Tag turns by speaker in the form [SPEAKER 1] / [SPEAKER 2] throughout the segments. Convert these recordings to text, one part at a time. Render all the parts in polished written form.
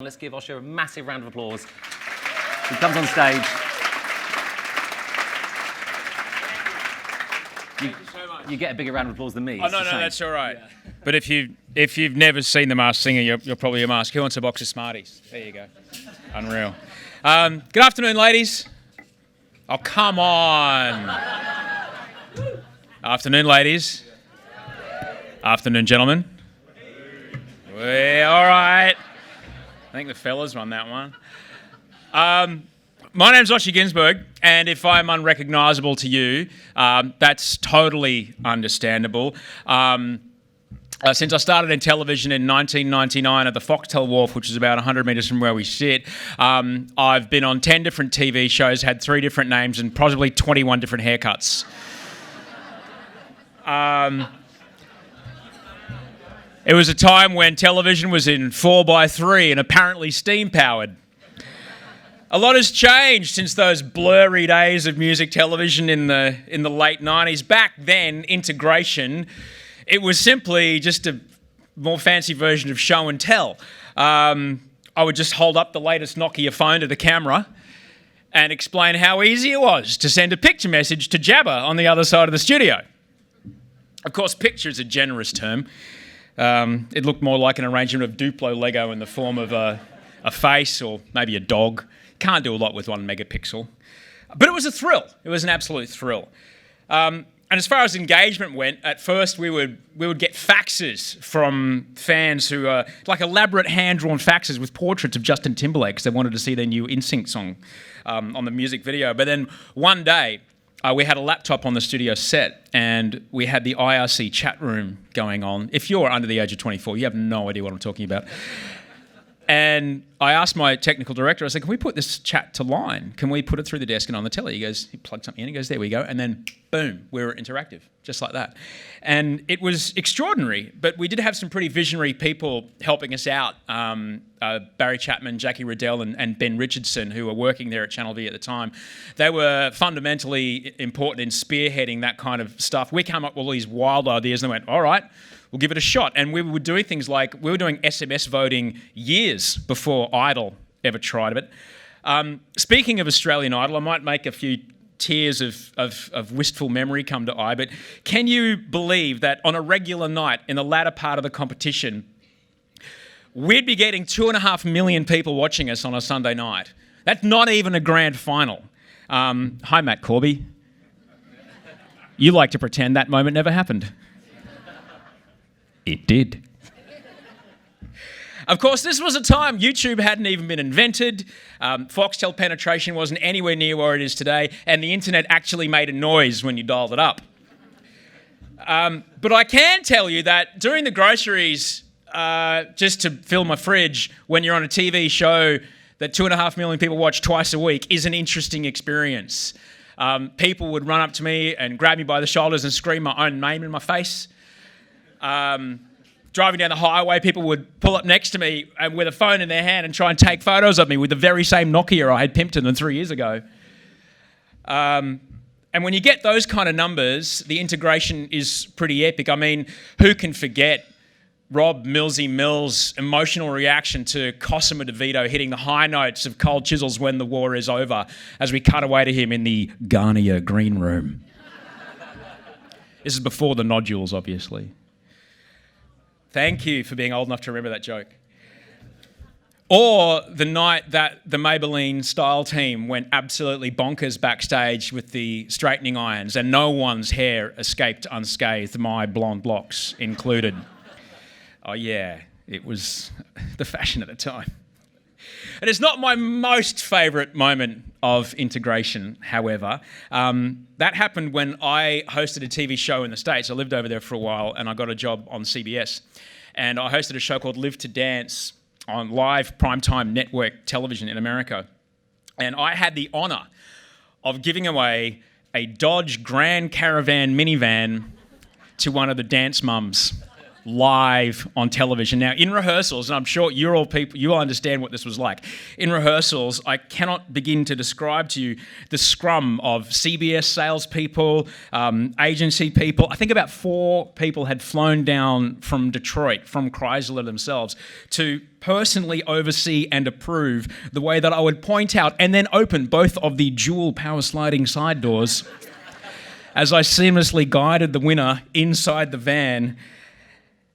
[SPEAKER 1] Let's give Oshur a massive round of applause. He comes on stage.
[SPEAKER 2] Thank you so much.
[SPEAKER 1] You get a bigger round of applause than me.
[SPEAKER 2] Oh, no, that's all right. Yeah. But if you've never seen The Masked Singer, you're probably a mask. Who wants a box of Smarties? There you go. Unreal. Good afternoon, ladies. Oh, come on. Afternoon, ladies. Afternoon, gentlemen. All right. I think the fellas won that one. My name's Osher Günsberg, and if I'm unrecognisable to you, that's totally understandable. Since I started in television in 1999 at the Foxtel Wharf, which is about 100 metres from where we sit, I've been on 10 different TV shows, had 3 different names, and possibly 21 different haircuts. It was a time when television was in 4x3 and apparently steam-powered. A lot has changed since those blurry days of music television in the late 90s. Back then, integration, it was simply just a more fancy version of show and tell. I would just hold up the latest Nokia phone to the camera and explain how easy it was to send a picture message to Jabba on the other side of the studio. Of course, picture is a generous term. It looked more like an arrangement of Duplo Lego in the form of a face or maybe a dog. Can't do a lot with 1 megapixel. But it was a thrill. It was an absolute thrill. And as far as engagement went, at first we would get faxes from fans who like elaborate hand-drawn faxes with portraits of Justin Timberlake because they wanted to see their new NSYNC song on the music video. But then one day, we had a laptop on the studio set and we had the IRC chat room going on. If you're under the age of 24, you have no idea what I'm talking about. And I asked my technical director, I said, can we put this chat to line? Can we put it through the desk and on the telly? He plugged something in, he goes, there we go. And then, boom, we were interactive, just like that. And it was extraordinary, but we did have some pretty visionary people helping us out. Barry Chapman, Jackie Riddell, and Ben Richardson, who were working there at Channel V at the time. They were fundamentally important in spearheading that kind of stuff. We came up with all these wild ideas and they went, all right, we'll give it a shot. And we were doing things like, we were doing SMS voting years before Idol ever tried it. Speaking of Australian Idol, I might make a few tears of wistful memory come to eye, but can you believe that on a regular night in the latter part of the competition, we'd be getting 2.5 million people watching us on a Sunday night? That's not even a grand final. Hi, Matt Corby. You like to pretend that moment never happened. It did. Of course, this was a time YouTube hadn't even been invented, Foxtel penetration wasn't anywhere near where it is today, and the internet actually made a noise when you dialed it up. But I can tell you that during the groceries, just to fill my fridge, when you're on a TV show that 2.5 million people watch twice a week is an interesting experience. People would run up to me and grab me by the shoulders and scream my own name in my face. Driving down the highway, people would pull up next to me and with a phone in their hand and try and take photos of me with the very same Nokia I had pimped in them 3 years ago. And when you get those kind of numbers, the integration is pretty epic. I mean, who can forget Rob Millsy Mills' emotional reaction to Cosimo DeVito hitting the high notes of Cold Chisels When the War Is Over as we cut away to him in the Garnier green room. This is before the nodules, obviously. Thank you for being old enough to remember that joke. Or the night that the Maybelline style team went absolutely bonkers backstage with the straightening irons and no one's hair escaped unscathed, my blonde locks included. Oh yeah, it was the fashion at the time. And it's not my most favourite moment of integration, however. That happened when I hosted a TV show in the States. I lived over there for a while and I got a job on CBS. And I hosted a show called Live to Dance on live primetime network television in America. And I had the honour of giving away a Dodge Grand Caravan minivan to one of the dance mums live on television. Now, in rehearsals, and I'm sure you're all people, you all understand what this was like. In rehearsals, I cannot begin to describe to you the scrum of CBS salespeople, agency people. I think about 4 people had flown down from Detroit, from Chrysler themselves, to personally oversee and approve the way that I would point out and then open both of the dual power sliding side doors as I seamlessly guided the winner inside the van,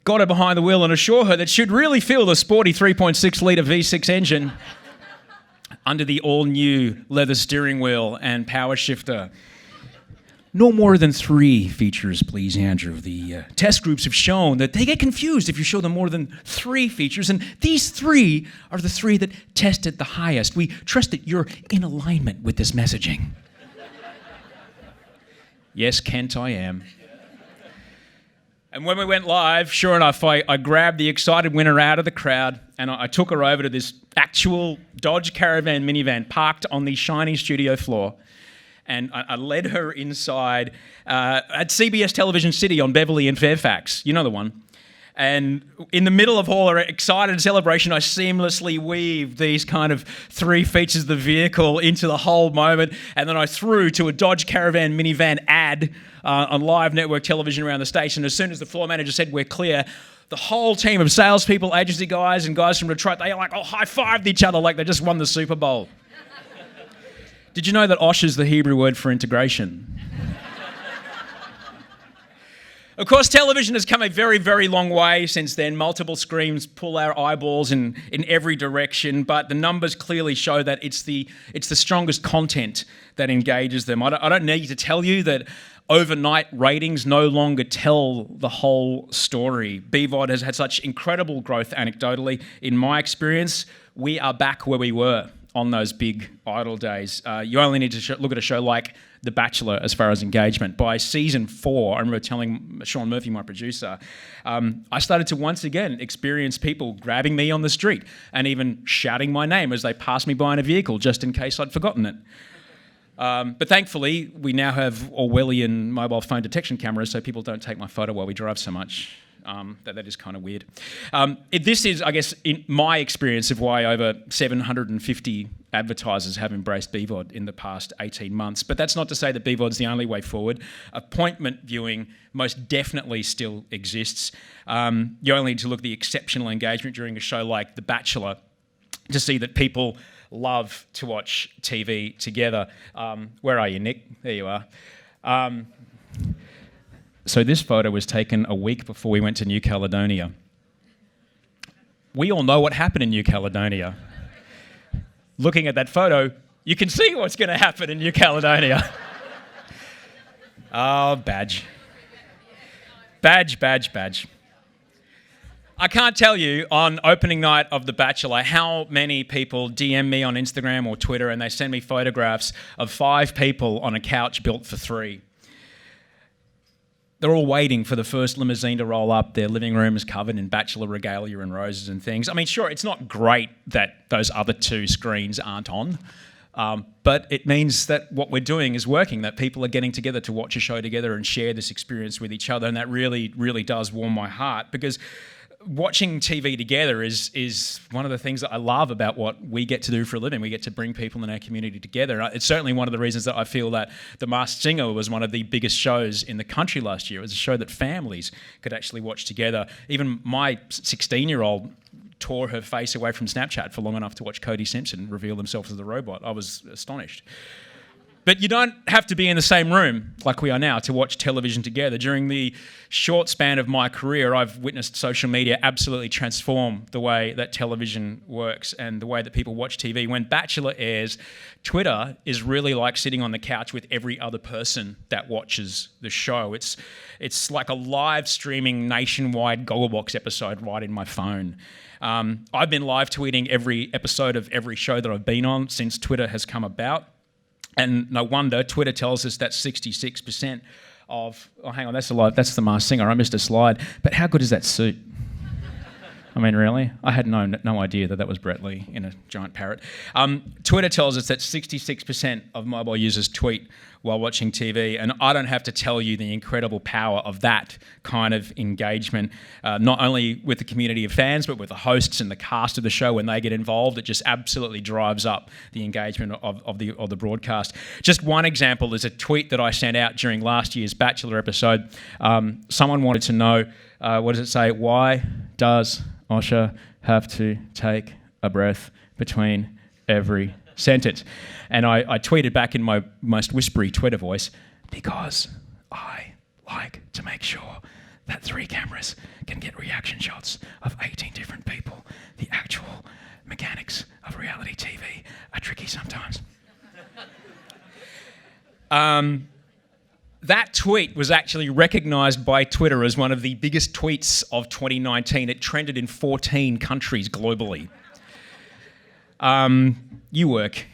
[SPEAKER 2] got her behind the wheel and assure her that she'd really feel the sporty 3.6 litre V6 engine under the all-new leather steering wheel and power shifter. No more than 3 features, please, Andrew. The test groups have shown that they get confused if you show them more than 3 features, and these 3 are the 3 that tested the highest. We trust that you're in alignment with this messaging. Yes, Kent, I am. And when we went live, sure enough, I grabbed the excited winner out of the crowd and I took her over to this actual Dodge Caravan minivan parked on the shiny studio floor. And I led her inside at CBS Television City on Beverly and Fairfax. You know the one. And in the middle of all our excited celebration, I seamlessly weaved these kind of 3 features of the vehicle into the whole moment. And then I threw to a Dodge Caravan minivan ad on live network television around the station. As soon as the floor manager said, "We're clear," the whole team of salespeople, agency guys, and guys from Detroit, they like high-fived each other like they just won the Super Bowl. Did you know that Oshur is the Hebrew word for integration? Of course, television has come a very, very long way since then. Multiple screens pull our eyeballs in every direction, but the numbers clearly show that it's the strongest content that engages them. I don't need to tell you that overnight ratings no longer tell the whole story. BVOD has had such incredible growth anecdotally. In my experience, we are back where we were on those big idle days. You only need to look at a show like The Bachelor as far as engagement. By season 4, I remember telling Sean Murphy, my producer, I started to once again experience people grabbing me on the street and even shouting my name as they passed me by in a vehicle just in case I'd forgotten it. But thankfully, we now have Orwellian mobile phone detection cameras so people don't take my photo while we drive so much. That is kind of weird. This is, I guess, in my experience of why over 750 advertisers have embraced BVOD in the past 18 months. But that's not to say that BVOD is the only way forward. Appointment viewing most definitely still exists. You only need to look at the exceptional engagement during a show like The Bachelor to see that people love to watch TV together. Where are you, Nick? There you are. So this photo was taken a week before we went to New Caledonia. We all know what happened in New Caledonia. Looking at that photo, you can see what's going to happen in New Caledonia. Oh, badge. Badge, badge, badge. I can't tell you on opening night of The Bachelor how many people DM me on Instagram or Twitter and they send me photographs of 5 people on a couch built for 3. They're all waiting for the first limousine to roll up. Their living room is covered in Bachelor regalia and roses and things. I mean, sure, it's not great that those other 2 screens aren't on, but it means that what we're doing is working, that people are getting together to watch a show together and share this experience with each other, and that really, really does warm my heart, because watching TV together is one of the things that I love about what we get to do for a living. We get to bring people in our community together. It's certainly one of the reasons that I feel that The Masked Singer was one of the biggest shows in the country last year. It was a show that families could actually watch together. Even my 16-year-old tore her face away from Snapchat for long enough to watch Cody Simpson reveal himself as a robot. I was astonished. But you don't have to be in the same room like we are now to watch television together. During the short span of my career, I've witnessed social media absolutely transform the way that television works and the way that people watch TV. When Bachelor airs, Twitter is really like sitting on the couch with every other person that watches the show. It's like a live streaming nationwide Gogglebox episode right in my phone. I've been live tweeting every episode of every show that I've been on since Twitter has come about. And no wonder, Twitter tells us that 66% of... Oh, hang on, that's The Masked Singer. I missed a slide. But how good is that suit? I mean, really? I had no idea that was Brett Lee in a giant parrot. Twitter tells us that 66% of mobile users tweet while watching TV. And I don't have to tell you the incredible power of that kind of engagement, not only with the community of fans, but with the hosts and the cast of the show. When they get involved, it just absolutely drives up the engagement of the broadcast. Just one example is a tweet that I sent out during last year's Bachelor episode. Someone wanted to know, what does it say? Why does Oshur have to take a breath between every sentence? And I tweeted back in my most whispery Twitter voice, because I like to make sure that 3 cameras can get reaction shots of 18 different people. The actual mechanics of reality TV are tricky sometimes. That tweet was actually recognised by Twitter as one of the biggest tweets of 2019. It trended in 14 countries globally. You work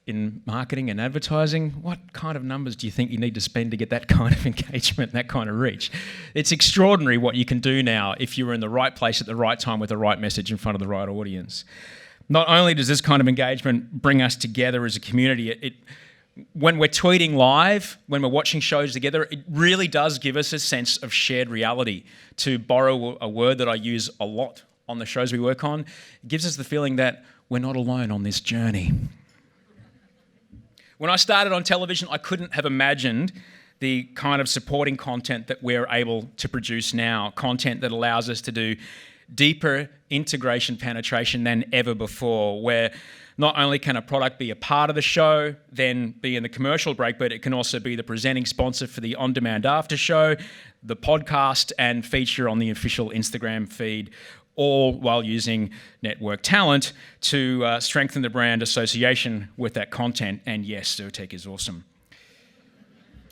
[SPEAKER 2] in marketing and advertising. What kind of numbers do you think you need to spend to get that kind of engagement, that kind of reach? It's extraordinary what you can do now if you're in the right place at the right time with the right message in front of the right audience. Not only does this kind of engagement bring us together as a community, when we're tweeting live, when we're watching shows together, it really does give us a sense of shared reality. To borrow a word that I use a lot on the shows we work on, it gives us the feeling that we're not alone on this journey. When I started on television, I couldn't have imagined the kind of supporting content that we're able to produce now, content that allows us to do deeper integration penetration than ever before, where not only can a product be a part of the show, then be in the commercial break, but it can also be the presenting sponsor for the on-demand after show, the podcast, and feature on the official Instagram feed, all while using network talent to strengthen the brand association with that content. And yes, Zyrtec is awesome.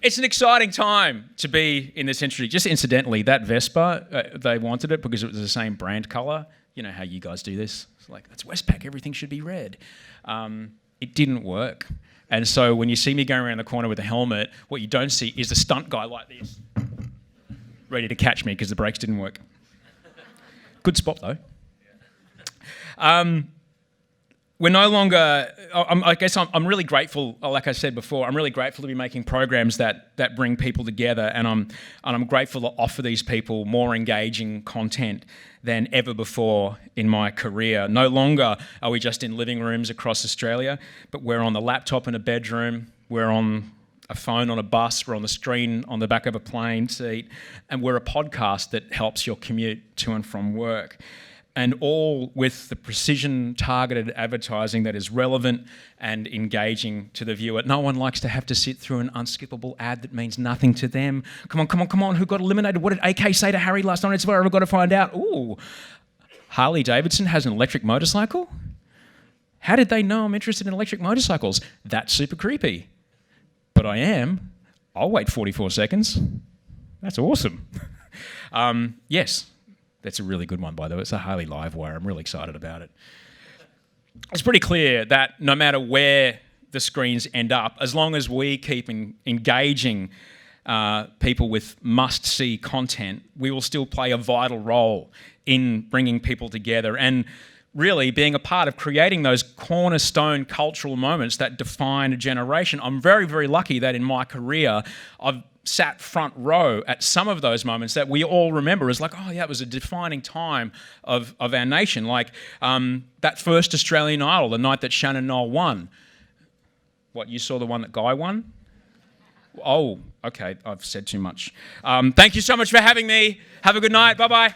[SPEAKER 2] It's an exciting time to be in this industry. Just incidentally, that Vespa, they wanted it because it was the same brand colour. You know how you guys do this. It's like, that's Westpac, everything should be red. It didn't work. And so when you see me going around the corner with a helmet, what you don't see is the stunt guy like this, ready to catch me because the brakes didn't work. Good spot, though. We're no longer... I'm really grateful, like I said before, I'm really grateful to be making programs that bring people together, and I'm grateful to offer these people more engaging content than ever before in my career. No longer are we just in living rooms across Australia, but we're on the laptop in a bedroom, we're on a phone on a bus, we're on the screen on the back of a plane seat, and we're a podcast that helps your commute to and from work. And all with the precision-targeted advertising that is relevant and engaging to the viewer. No one likes to have to sit through an unskippable ad that means nothing to them. Come on, who got eliminated? What did AK say to Harry last night? It's where I've got to find out. Ooh, Harley Davidson has an electric motorcycle? How did they know I'm interested in electric motorcycles? That's super creepy. But I am. I'll wait 44 seconds. That's awesome. Yes. That's a really good one, by the way. It's a Harley Livewire. I'm really excited about it. It's pretty clear that no matter where the screens end up, as long as we keep engaging people with must-see content, we will still play a vital role in bringing people together and really being a part of creating those cornerstone cultural moments that define a generation. I'm very, very lucky that in my career, I've sat front row at some of those moments that we all remember as like, oh yeah, it was a defining time of our nation. Like that first Australian Idol, the night that Shannon Noll won. What, you saw the one that Guy won? Oh, okay, I've said too much. Thank you so much for having me. Have a good night. Bye-bye.